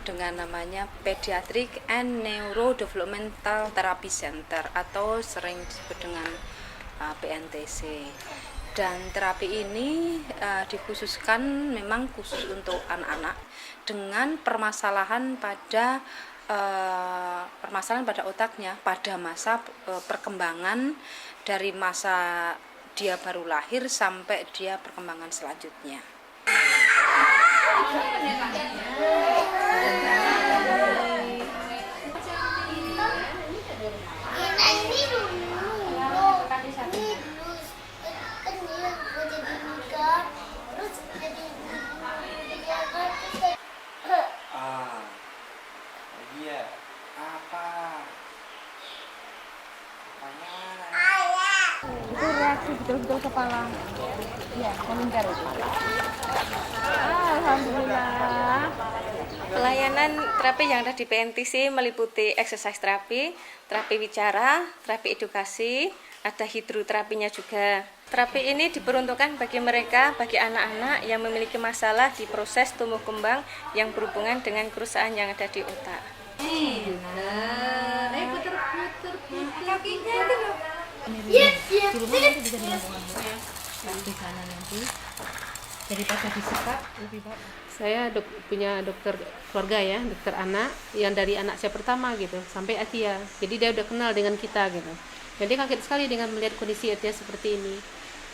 dengan namanya Pediatric and Neurodevelopmental Therapy Center atau sering disebut dengan PNTC. Dan terapi ini dikhususkan memang khusus untuk anak-anak dengan permasalahan pada otaknya pada masa perkembangan, dari masa dia baru lahir sampai dia perkembangan selanjutnya. Itu reaksi betul-betul kepala. Ya, meninggal kepala. Alhamdulillah. Pelayanan terapi yang ada di PNTC meliputi exercise terapi, terapi bicara, terapi edukasi, ada hidroterapinya juga. Terapi ini diperuntukkan bagi anak-anak yang memiliki masalah di proses tumbuh kembang yang berhubungan dengan kerusakan yang ada di otak. Kakinya itu loh. Di rumah nanti bisa dilakukan di sana nanti. Daripada disekap lebih baik. Saya punya dokter keluarga ya, dokter anak yang dari anak saya pertama gitu sampai Atia. Jadi dia udah kenal dengan kita gitu. Jadi kaget sekali dengan melihat kondisi Atia seperti ini.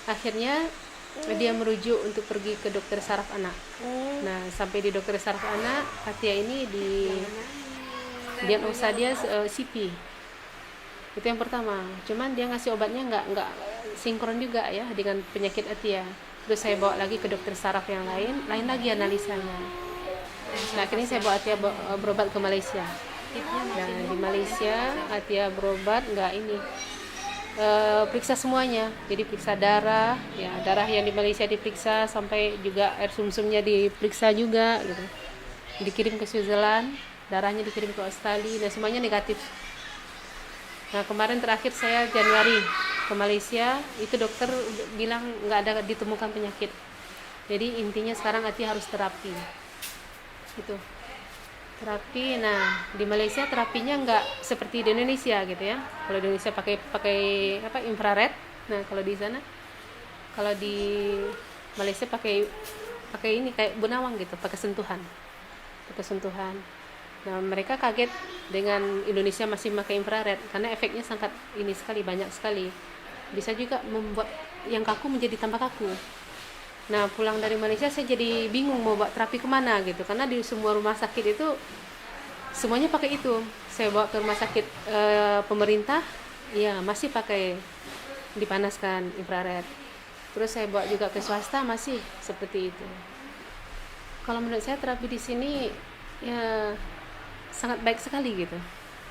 Akhirnya dia merujuk untuk pergi ke dokter saraf anak. Nah, sampai di dokter saraf anak, Atia ini diagnosa dia CP. Itu yang pertama. Cuman dia ngasih obatnya nggak sinkron juga ya dengan penyakit Atia. Terus saya bawa lagi ke dokter saraf yang lain lagi analisanya. Nah, akhirnya saya bawa Atia berobat ke Malaysia. Nah, di Malaysia Atia berobat periksa semuanya. Jadi periksa darah, ya darah yang di Malaysia diperiksa, sampai juga air sumsumnya diperiksa juga gitu. Dikirim ke Switzerland, darahnya dikirim ke Australia, dan semuanya negatif. Nah, kemarin terakhir saya Januari ke Malaysia, itu dokter bilang nggak ada ditemukan penyakit. Jadi intinya sekarang Atia harus terapi. Gitu. Terapi. Nah, di Malaysia terapinya nggak seperti di Indonesia gitu ya. Kalau di Indonesia pakai infrared. Nah, kalau di sana, kalau di Malaysia pakai ini kayak benawang gitu, pakai sentuhan. Nah, mereka kaget dengan Indonesia masih pakai infrared karena efeknya sangat banyak sekali. Bisa juga membuat yang kaku menjadi tambah kaku. Nah, pulang dari Malaysia saya jadi bingung mau bawa terapi kemana gitu, karena di semua rumah sakit itu semuanya pakai itu. Saya bawa ke rumah sakit pemerintah, ya masih pakai dipanaskan infrared. Terus saya bawa juga ke swasta, masih seperti itu. Kalau menurut saya terapi di sini ya sangat baik sekali gitu.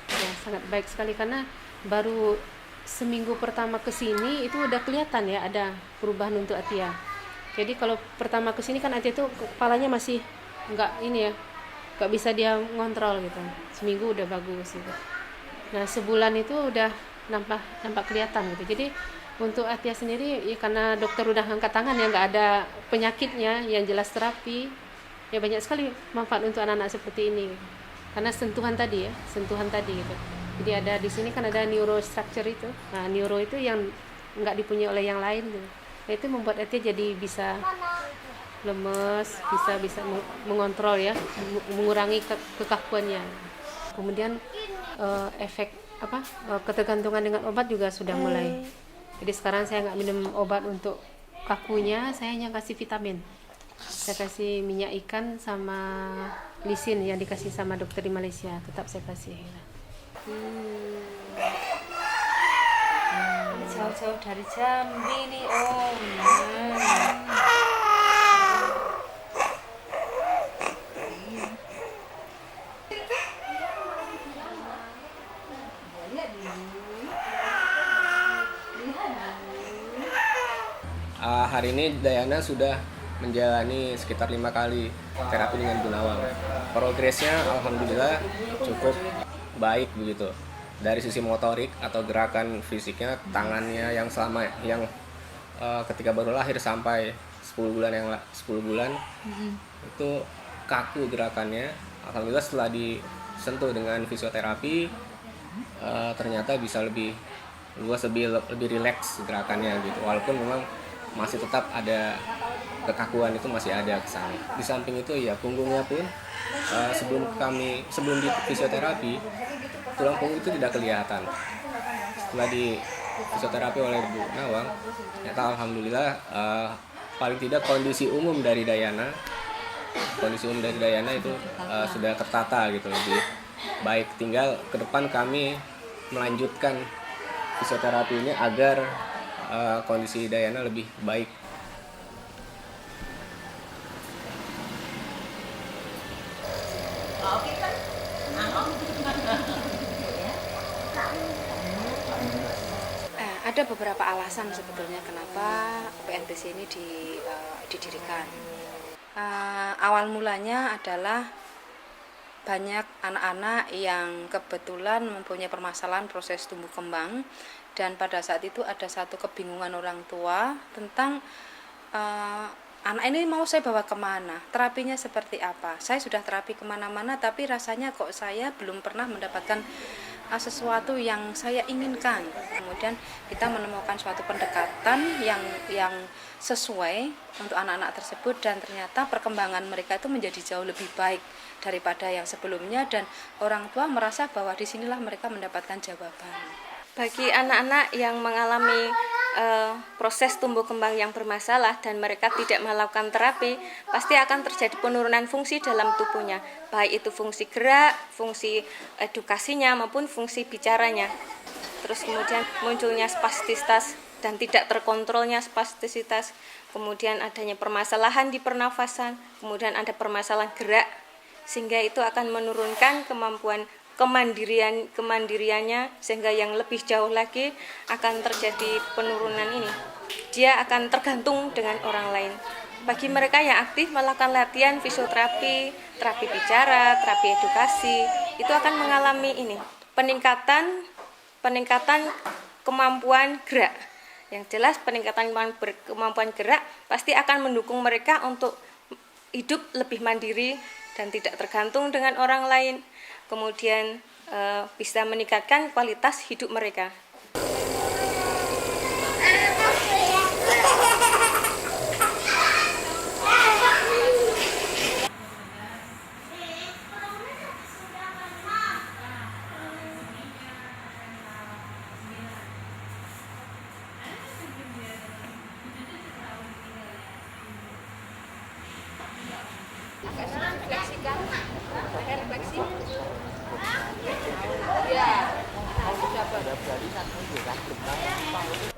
Ya, sangat baik sekali karena baru seminggu pertama ke sini itu udah kelihatan ya ada perubahan untuk Atia. Jadi kalau pertama ke sini kan Atia itu kepalanya masih nggak bisa dia ngontrol gitu. Seminggu udah bagus gitu. Nah, sebulan itu udah nampak kelihatan gitu. Jadi untuk Atia sendiri ya, karena dokter udah angkat tangan ya, nggak ada penyakitnya, yang jelas terapi, ya banyak sekali manfaat untuk anak-anak seperti ini. Karena sentuhan tadi gitu. Jadi ada di sini kan ada neurostructure itu. Nah, neuro itu yang nggak dipunyai oleh yang lain gitu. Nah, itu membuat Atia jadi bisa lemes, bisa mengontrol ya, mengurangi kekakuannya. Kemudian efek ketergantungan dengan obat juga sudah mulai. Jadi sekarang saya nggak minum obat untuk kakunya, saya hanya kasih vitamin. Saya kasih minyak ikan sama lisin yang dikasih sama dokter di Malaysia, tetap saya kasih. Jauh-jauh dari Jambi nih Om. Hari ini Dayana sudah menjalani sekitar 5 kali terapi dengan benawang. Progresnya alhamdulillah cukup baik begitu. Dari sisi motorik atau gerakan fisiknya, tangannya yang ketika baru lahir sampai 10 bulan itu kaku gerakannya, alhamdulillah setelah disentuh dengan fisioterapi ternyata bisa lebih luas, lebih rileks gerakannya gitu, walaupun memang masih tetap ada kekakuan, itu masih ada kesana. Di samping itu ya punggungnya pun sebelum di fisioterapi tulang punggung itu tidak kelihatan. Setelah di fisioterapi oleh Bu Nawang, ternyata alhamdulillah paling tidak kondisi umum dari Dayana itu sudah tertata gitu, lebih baik. Tinggal ke depan kami melanjutkan fisioterapinya agar kondisi Dayana lebih baik. Ada beberapa alasan sebetulnya kenapa PNTC ini didirikan. Awal mulanya adalah banyak anak-anak yang kebetulan mempunyai permasalahan proses tumbuh kembang, dan pada saat itu ada satu kebingungan orang tua tentang anak ini mau saya bawa kemana, terapinya seperti apa. Saya sudah terapi kemana-mana tapi rasanya kok saya belum pernah mendapatkan sesuatu yang saya inginkan. Kemudian kita menemukan suatu pendekatan yang sesuai untuk anak-anak tersebut, dan ternyata perkembangan mereka itu menjadi jauh lebih baik daripada yang sebelumnya, dan orang tua merasa bahwa disinilah mereka mendapatkan jawaban. Bagi anak-anak yang mengalami proses tumbuh kembang yang bermasalah dan mereka tidak melakukan terapi, pasti akan terjadi penurunan fungsi dalam tubuhnya, baik itu fungsi gerak, fungsi edukasinya maupun fungsi bicaranya. Terus kemudian munculnya spastisitas dan tidak terkontrolnya spastisitas, kemudian adanya permasalahan di pernafasan, kemudian ada permasalahan gerak, sehingga itu akan menurunkan kemampuan kemandiriannya, sehingga yang lebih jauh lagi akan terjadi penurunan ini. Dia akan tergantung dengan orang lain. Bagi mereka yang aktif melakukan latihan fisioterapi, terapi bicara, terapi edukasi, itu akan mengalami ini, peningkatan kemampuan gerak. Yang jelas peningkatan kemampuan gerak pasti akan mendukung mereka untuk hidup lebih mandiri dan tidak tergantung dengan orang lain. Kemudian bisa meningkatkan kualitas hidup mereka.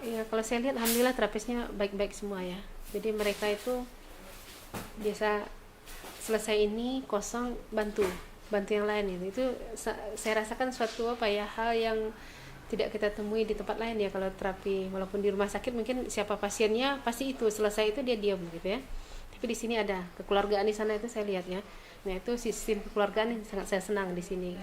Ya, kalau saya lihat alhamdulillah terapisnya baik-baik semua ya. Jadi mereka itu biasa selesai ini kosong bantu yang lain itu saya rasakan suatu hal yang tidak kita temui di tempat lain ya. Kalau terapi walaupun di rumah sakit mungkin siapa pasiennya pasti itu selesai itu dia diam gitu ya. Tapi di sini ada kekeluargaan di sana, itu saya lihat ya. Nah, itu sistem kekeluargaan yang sangat saya senang di sini.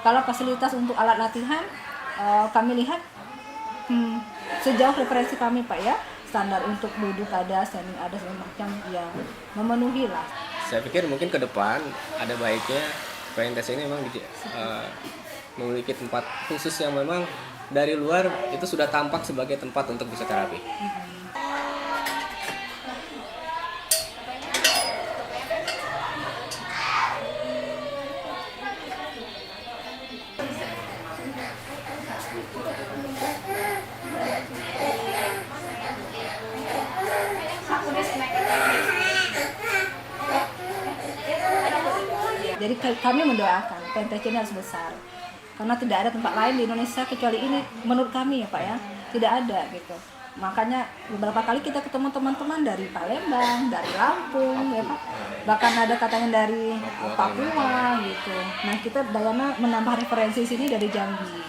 Kalau fasilitas untuk alat latihan, kami lihat sejauh referensi kami Pak ya, standar untuk duduk ada, standing ada, segala macam ya memenuhi lah. Saya pikir mungkin ke depan ada baiknya PNTC ini memang memiliki tempat khusus yang memang dari luar itu sudah tampak sebagai tempat untuk fisioterapi. Jadi kami mendoakan PNTC ini harus besar, karena tidak ada tempat lain di Indonesia kecuali ini menurut kami ya Pak ya, tidak ada gitu. Makanya beberapa kali kita ketemu teman-teman dari Palembang, dari Lampung ya Pak, bahkan ada katanya dari Papua gitu. Nah kita Dayana menambah referensi sini dari Jambi.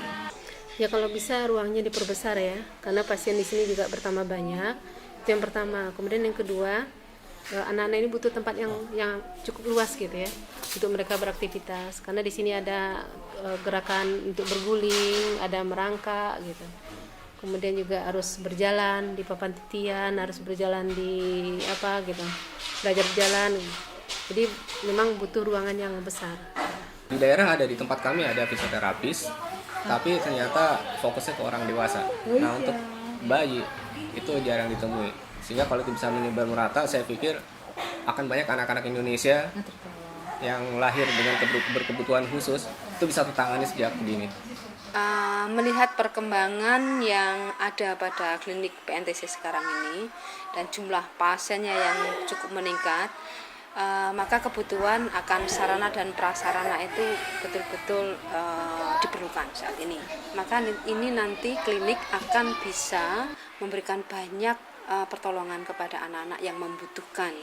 Ya kalau bisa ruangnya diperbesar ya, karena pasien di sini juga bertambah banyak. Itu yang pertama. Kemudian yang kedua, anak-anak ini butuh tempat yang cukup luas gitu ya untuk mereka beraktivitas, karena di sini ada gerakan untuk berguling, ada merangkak gitu. Kemudian juga harus berjalan di papan titian, harus berjalan di apa gitu, belajar berjalan. Jadi memang butuh ruangan yang besar. Di daerah ada, di tempat kami ada fisioterapis, tapi ternyata fokusnya ke orang dewasa. Nah, untuk bayi itu jarang ditemui. Sehingga kalau itu bisa menyebar merata, saya pikir akan banyak anak-anak Indonesia yang lahir dengan berkebutuhan khusus itu bisa tertangani sejak dini. Melihat perkembangan yang ada pada klinik PNTC sekarang ini dan jumlah pasiennya yang cukup meningkat, maka kebutuhan akan sarana dan prasarana itu betul-betul diperlukan saat ini. Maka ini nanti klinik akan bisa memberikan banyak pertolongan kepada anak-anak yang membutuhkan.